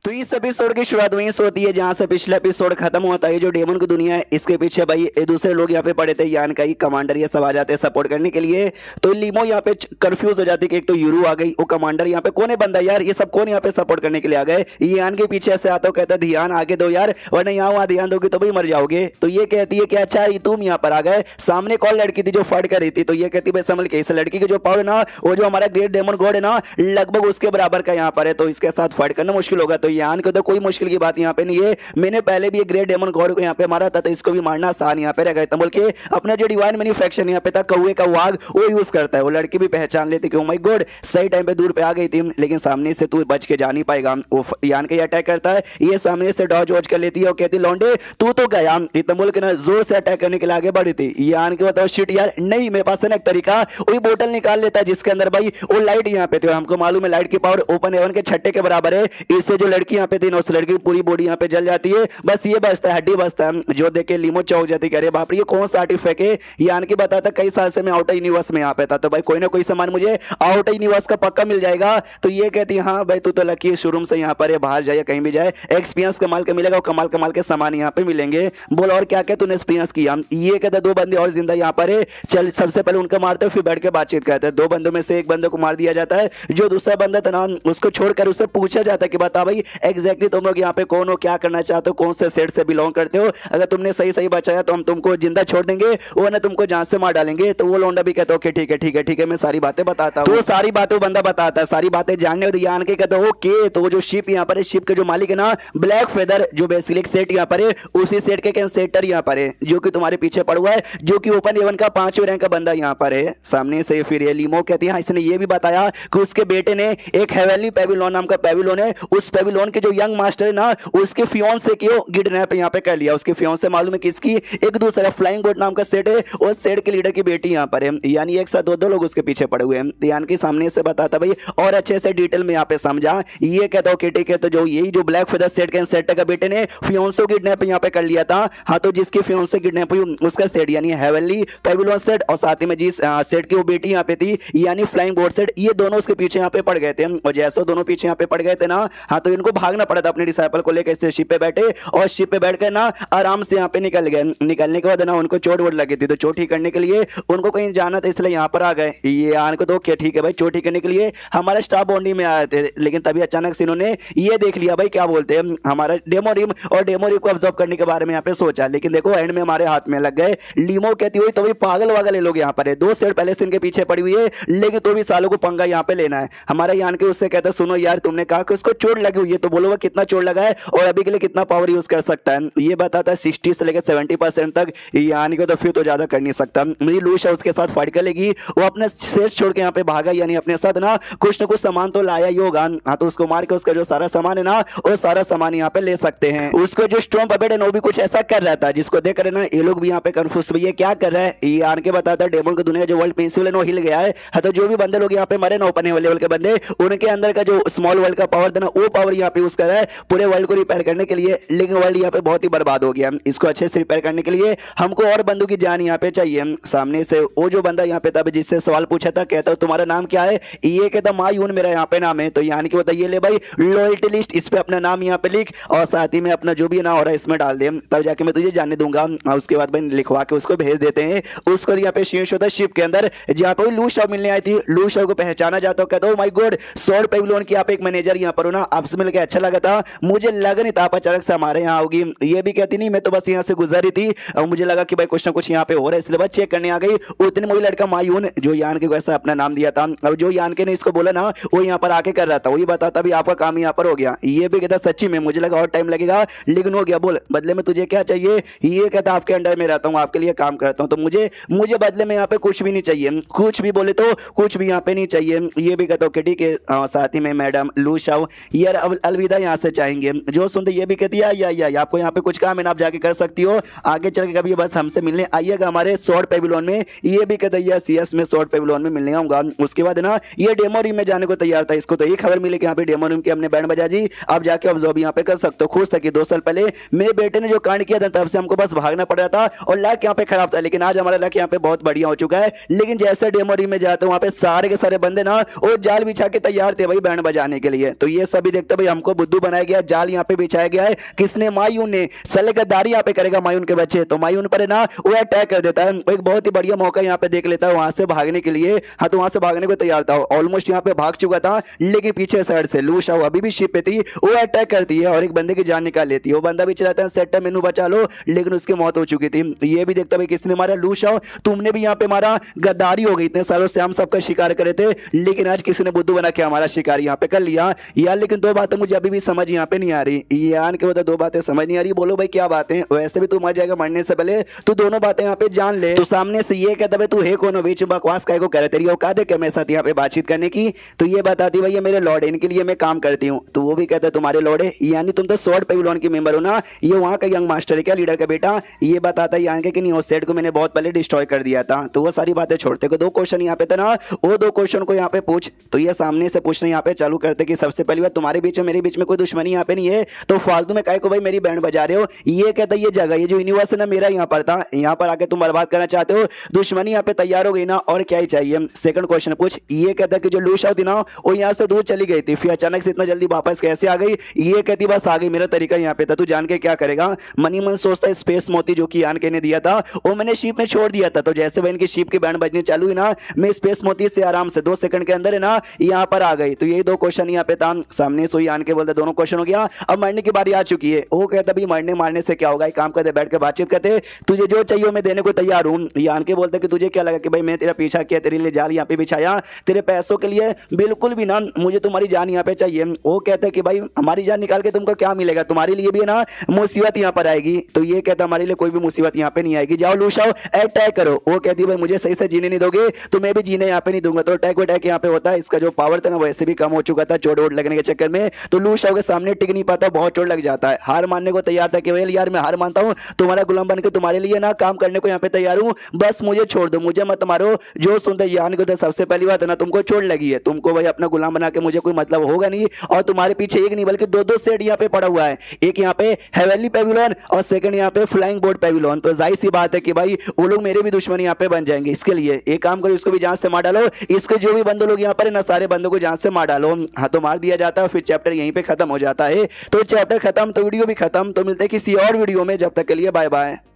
तो इस एपिसोड की शुरुआत वहीं से होती है जहां से पिछला एपिसोड खत्म होता है। जो डेमन की दुनिया है इसके पीछे भाई ये दूसरे लोग यहाँ पे पड़े थे। यान का ही कमांडर ये सब आ जाते हैं सपोर्ट करने के लिए। तो लीमो यहाँ पे कंफ्यूज हो जाती है कि एक तो यूरू आ गई, वो कमांडर यहाँ पे कौन है बंदा यार, ये सब कौन यहाँ पे सपोर्ट करने के लिए आ गए। यान के पीछे ऐसे आता कहता है ध्यान आगे दो यार, वरना यहाँ वहाँ ध्यान दोगे तो भाई मर जाओगे। तो ये कहती है कि अच्छा तुम यहाँ पर आ गए। सामने कौन लड़की थी जो फाइट कर रही थी, तो ये कहती भाई संभल के, इस लड़की की जो पावर ना वो जो हमारा ग्रेट डेमन गॉड है ना लगभग उसके बराबर का यहाँ पर है, तो इसके साथ फाइट करना मुश्किल होगा। तो यान को तो कोई मुश्किल की बात यहाँ पे नहीं है, मैंने पहले भी एक ग्रेट डेमन गॉड को यहाँ पे मारा था, तो इसको भी मारना आसान यहाँ पे रहेगा। बोल के अपना जो डिवाइन मैन्युफैक्चर यहाँ पे था कौवे का वाघ वो यूज करता है। वो लड़की भी पहचान लेती कि ओ माय गॉड सही टाइम पे दूर पे आ गई थी, लेकिन सामने से तू बच के जा नहीं पाएगा। वो यान के अटैक करता है, ये सामने से डॉज वॉच कर लेती है और कहती लौंडे तू तो गया। इतना बोल के ना जोर से अटैक करने के लिए आगे बढ़ी थी। यान के बताओ शिट यार नहीं, मेरे पास है ना एक तरीका, वही बोतल निकाल लेता है जिसके अंदर भाई वो लाइट यहाँ पे थी। हमको मालूम है लाइट की पावर ओपन हेवन के छट्टे के बराबर है। इससे जो लड़की यहाँ पे थी ना उस लड़की की पूरी बॉडी यहाँ पे जल जाती है, बस ये बचता है हड्डी बचता है। जो देखे लीमो चौक जाती है, अरे बाप रे ये कौन सा आर्टिफैक्ट है। यान की बताता कई साल से मैं आउटर यूनिवर्स में यहाँ पे था, तो भाई कोई ना कोई सामान मुझे आउटर यूनिवर्स का पक्का मिल जाएगा। तो ये कहती है हाँ भाई तू तो लकी शोरूम से यहाँ पर बाहर जाए कहीं भी जाए एक्सपीरियंस कमाल का मिलेगा और कमाल कमाल के सामान यहाँ पे मिलेंगे। बोल और क्या क्या तूने एक्सपीरियंस किया। ये कहता दो बंदे और जिंदा यहाँ पर है, चल सबसे पहले उनका मारते फिर बैठ के बातचीत करते हैं। दो बंदों में से एक बंदे को मार दिया जाता है, जो दूसरा बंदा था ना उसको छोड़कर उससे पूछा जाता है कि बता भाई एग्जैक्टली तुम लोग यहाँ पे कौन हो, क्या करना चाहते हो, कौन से सेट से बिलोंग करते हो। अगर तुमने सही सही बचाया तो हम तुमको जिंदा छोड़ देंगे, वरना तुमको जान से मार डालेंगे। तो वो लौंडा भी कहता ओके ठीक है ठीक है ठीक है मैं सारी बातें बताता हूँ। तो सारी बातें बंदा बताता है, सारी बातें जानने यान के कहता ओके। तो जो शिप यहाँ पर है, शिप के जो मालिक है ना ब्लैक फेदर, जो बेसिक सेट यहाँ पर है उसी सेट के सेटर यहाँ पर है जो कि तुम्हारे पीछे पड़ा हुआ है, जो कि ओपन एवन का 5वें रैंक का बंदा यहाँ पर है। सामने से फिर ये लीमो कहती है इसने ये भी बताया कि उसके बेटे ने एक हेवनली पेविलोन नाम का पेविलोन है, उस पेविलोन के जो यंग मास्टर है ना उसके फियोंसे को किडनैप यहाँ पे कर लिया। उसके फियोंसे मालूम है किसकी, एक दूसरा फ्लाइंग बोट नाम का सेट है और सेट के लीडर की बेटी यहाँ पर है, यानी एक साथ दो दो लोग उसके पीछे पड़े हुए हैं। यानी कि सामने से बताता भाई और अच्छे से डिटेल में यहाँ पे समझा। ये कहता हूँ ठीक है, तो जो यही जो ब्लैक फेदर सेट के सेट का बेटे ने फियोंसो किडनैप यहाँ पे कर लिया था। हाँ तो जिसकी फियोंसे किडनैप हुई उसका सेट यानी हेवनली पेविलियन सेट और साथ ही में जिस सेट की वो बेटी यहाँ पे थी यानी फ्लाइंग बोट सेट, ये दोनों उसके पीछे यहाँ पे पड़ गए थे। और जैसे दोनों पीछे यहाँ पे पड़ गए थे ना, हाँ तो इनको भागना पड़ा था अपने डिसाइपल को लेकर। शिप पे बैठे और शिप पे बैठकर ना आराम से यहाँ पे निकल गए। निकलने के बाद ना उनको चोट वोट लगी थी, तो चोट ठीक करने के लिए उनको कहीं जाना था इसलिए यहाँ पर आ गए। ये आन को तो क्या ठीक है भाई, चोट ठीक करने के लिए हमारा स्टाफ बॉन्डी में आए थे, लेकिन तभी अचानक से इन्होंने ये देख लिया भाई क्या बोलते हैं हमारा डेमोरिम, और डेमोरिम को ऑब्जर्व करने के बारे में यहाँ पे सोचा, लेकिन देखो एंड में हमारे हाथ में लग गए। लीमो कहती हुई तो भाई पागल वागल लोग यहाँ पर है, 2 सेट पहले से इनके पीछे पड़ी हुई है, लेकिन तो भी सालों को पंगा यहाँ पे लेना है। हमारा यान के उससे कहता सुनो यार तुमने कहा कि उसको चोट लगी हुई है, तो बोलो वो कितना चोट लगा है और अभी के लिए कितना पावर यूज कर सकता है। ये बताता है 60 से लेकर 70% तक, यानी कि तो फिर तो ज्यादा कर नहीं सकता। मेरी लूशा उसके साथ फाइट कर लेगी, वो अपने सेट छोड़ के यहाँ पे भागा, यानी अपने साथ ना कुछ सामान तो लाया ही होगा। हाँ तो उसको मार के उसका जो सारा सामान है ना वो सारा सामान यहाँ पे ले सकते हैं। उसको जो स्टॉर्म पपेट है वो भी कुछ ऐसा कर रहा था जिसको देख रहे ना ये लोग भी यहाँ पे कंफ्यूज, ये क्या कर रहा है। ये आन के बताता है डेमन की दुनिया जो वर्ल्ड पेंसिल है वो हिल गया है। हाँ तो जो भी बंदे लोग यहाँ पे मरे ना ओपन लेवल के बंदे, उनके अंदर का जो स्मॉल वर्ल्ड का पावर था ना वो पावर यहाँ पे यूज कर रहा है पूरे वर्ल्ड को रिपेयर करने के लिए, लेकिन वर्ल्ड यहाँ पे बहुत ही बर्बाद हो गया। इसको अच्छे से रिपेयर करने के लिए हमको और बंदों की जान यहाँ पे चाहिए। सामने से वो जो बंदा यहाँ पे था जिससे सवाल पूछा था, कहता तुम्हारा नाम क्या है, ये कहता मायून मेरा यहाँ पे नाम है। तो यानी कि बताइए ले भाई लॉयल्टी लिस्ट, इस पे अपना नाम यहाँ पे लिख और साथ ही में अपना जो भी ना हो रहा है इसमें डाल दे, तब जाके मैं तुझे जाने दूंगा। उसके बाद भाई लिखवा के उसको भेज देते हैं। उसको यहाँ पे शीश होता है शिप के अंदर जहाँ पे लू शॉ मिलने आई थी। लू शॉ को पहचाना जाता, कहता हूँ माय गॉड सॉर्ड पेविलियन की आप एक मैनेजर यहाँ पर हो ना, आपसे मिलकर अच्छा लगा था, मुझे लगा नहीं था आप अचानक से हमारे यहाँ आओगी। ये भी कहती नहीं मैं तो बस यहाँ से गुजर रही थी और मुझे लगा कि भाई कुछ ना कुछ यहाँ पे हो रहा है इसलिए बस चेक करने आ गई। उतने में लड़का मायून जो यान के वैसा अपना नाम दिया था, अब जो यान के ने इसको बोला ना वो यहाँ पर आके कर रहा था, वही बताता भी आपका काम यहाँ पर हो गया। ये भी कहता सच्ची में मुझे लगा और टाइम लगेगा लेकिन हो गया, बोल बदले में तुझे क्या चाहिए। ये कहता आपके अंडर में रहता हूँ, आपके लिए काम करता हूँ, तो मुझे बदले में यहाँ पे कुछ भी नहीं चाहिए, कुछ भी बोले तो कुछ भी यहाँ पे नहीं चाहिए। ये भी कहता हूँ ठीक है। साथ ही में मैडम लू शाओ यार अब अलविदा यहाँ से चाहेंगे। जो सुनते ये भी कहती है या आपको यहाँ पे कुछ काम है ना आप जाके कर सकती हो, आगे चल के कभी बस हमसे मिलने आइएगा हमारे सॉर्ड पेविलियन में। ये भी कहता है सीएस में सॉर्ड पेविलियन में मिलने आऊंगा। उसके बाद ना ये डेमो रूम में जाने को तैयार था, इसको तो ये खबर मिली कि यहाँ पे डेमो रूम की हमने बैंड बजा जी, आप जाके ऑब्जर्व यहाँ पे कर सकते हो। खुश था कि 2 साल पहले मेरे बेटे ने जो कांड किया था तब से हमको बस भागना पड़ रहा था और लक यहाँ पे खराब था, लेकिन आज हमारा लक यहाँ पे बहुत बढ़िया हो चुका है। लेकिन जैसे डेमो रूम में जाते वहाँ पे सारे के सारे बंदे ना वो जाल बिछा के तैयार थे भाई बैंड बजाने के लिए। तो ये सभी देखते भाई हमको बुद्धू बनाया गया, जाल यहाँ पे बिछाया गया है। किसने? मायून ने। साले गद्दारी यहाँ पे करेगा मायून के बच्चे। तो मायून पर है ना वो अटैक कर देता है। वो एक बहुत ही बढ़िया मौका यहाँ पे देख लेता है वहां से भागने के लिए। हाँ, तो वहां से भागने को तैयार था, ऑलमोस्ट यहाँ पे भाग चुका था, लेकिन पीछे साइड से लू शाओ अभी भी शिप पे थी, वो अटैक करती है और एक बंदे की जान निकाल लेती है। वो बंदा भी चलाता है सेट मेनू बचा लो, लेकिन उसकी मौत हो चुकी थी। ये भी देखता भाई किसने मारा? लू शाओ, तुमने भी यहाँ पे मारा, गद्दारी हो गई। इतने सालों से हम सबका शिकार करे थे, लेकिन आज किसी ने बुद्धू बना के हमारा शिकार यहाँ पे कर लिया यार। लेकिन दो बातें मुझे अभी भी समझ यहाँ पे नहीं आ रही यान के बता, दो बातें समझ नहीं आ रही। बोलो भाई क्या बातें? वैसे भी तू मर जाएगा, मरने से पहले तू दोनों बातें यहाँ पे जान ले। तो सामने से ये कहता भाई तू है कौन? बीच बकवास काय को करे, तेरी औकात है क्या मेरे साथ यहाँ पे बातचीत करने की? तो ये बताती भाई ये मेरे लॉर्ड है, इनके लिए मैं काम करती हूँ। तो वो भी कहता है तुम्हारे लॉर्ड है, यानी तुम तो स्वॉर्ड पेविलियन की मेंबर हो ना, ये वहाँ का यंग मास्टर है क्या, लीडर का बेटा? ये बताता है यान के कि नहीं, उस सेट को मैंने बहुत पहले डिस्ट्रॉय कर दिया था। तो वो सारी बातें छोड़ते को दो क्वेश्चन यहाँ पे था ना, वो दो क्वेश्चन को यहाँ पे पूछ। तो ये सामने से पूछने यहाँ पे चालू करते कि सबसे पहली बात तुम्हारे बीच में मेरे बीच में कोई दुश्मनी यहाँ पे नहीं है, तो फालतू में काय को भाई मेरी बैंड बजा रहे हो? ये कहता है ये जगह, ये जो यूनिवर्स है ना मेरा यहाँ पर था, यहाँ पर आके तुम बर्बाद करना चाहते हो, दुश्मनी यहाँ पे तैयार हो गई ना, और क्या ही चाहिए? सेकंड क्वेश्चन पूछ। ये कहता है कि जो लू शाओ थी ना वो यहाँ से दूर चली गई थी, फिर अचानक से इतना जल्दी वापस कैसे आ गई? ये कहती बस आ गई, मेरा तरीका यहाँ पे था, तू जान के क्या करेगा? मनी मन सोचता है स्पेस मोती जो कि यान के ने दिया था वो मैंने शिप में छोड़ दिया था, तो जैसे वह इनकी शिप की बैंड बजनी चालू हुई ना, मैं स्पेस मोती से आराम से 2 सेकंड के अंदर है ना यहाँ पर आ गई। तो यही दो क्वेश्चन यहाँ पे था। सामने से यान के बोलते दोनों क्वेश्चन हो गया, अब मरने की बारी आ चुकी है। वो कहता भाई मरने मारने से क्या होगा, एक काम करते बैठ के बातचीत करते, तुझे जो चाहिए मैं देने को तैयार हूँ। यान के बोलते कि तुझे क्या लगा कि भाई मैं तेरा पीछा किया, तेरे लिए जाल यहाँ पे बिछाया तेरे पैसों के लिए? बिल्कुल भी ना, मुझे तुम्हारी जान यहाँ पे चाहिए। वो कहता है कि भाई हमारी जान निकाल के तुमको क्या मिलेगा, तुम्हारे लिए भी है ना मुसीबत यहाँ पर आएगी। तो ये कहता हमारे लिए कोई भी मुसीबत यहाँ पे नहीं आएगी, जाओ लू शाओ अटैक करो। वो कहती है भाई मुझे सही से जीने नहीं दोगे तो मैं भी जीने यहाँ पे नहीं दूंगा। तो अटैक यहाँ पे होता है, इसका जो पावर था ना वैसे भी कम हो चुका था चोट वोट लगने के चक्कर में, तो लू शाओ के सामने टिक नहीं पाता, बहुत चोट लग जाता है। हार मानने को तैयार था कि भाई यार मैं हार मानता हूँ, तुम्हारा गुलाम बन के तुम्हारे लिए ना काम करने को यहाँ पे तैयार हूँ, बस मुझे छोड़ दो, मुझे मत मारो। जो सुनते यान को तो सबसे पहली बात है ना तुमको चोट लगी है, तुमको भाई अपना गुलाम बना के मुझे कोई मतलब होगा नहीं, और तुम्हारे पीछे एक नहीं बल्कि दो सेट यहाँ पे पड़ा हुआ है, एक यहाँ पे हेवनली पेविलियन और सेकंड यहाँ पे फ्लाइंग बोर्ड पेविलियन। तो जाहिर सी बात है कि भाई वो लोग मेरे भी दुश्मन यहाँ पे बन जाएंगे। इसके लिए एक काम करो, इसको भी जान से मार डालो, इसके जो भी बंदे लोग यहाँ पर है ना सारे बंदों को जान से मार डालो। हाँ, तो मार दिया जाता है, फिर चैप्टर यहीं पे खत्म हो जाता है। तो चैप्टर खत्म तो वीडियो भी खत्म। तो मिलते हैं किसी और वीडियो में, जब तक के लिए बाय बाय।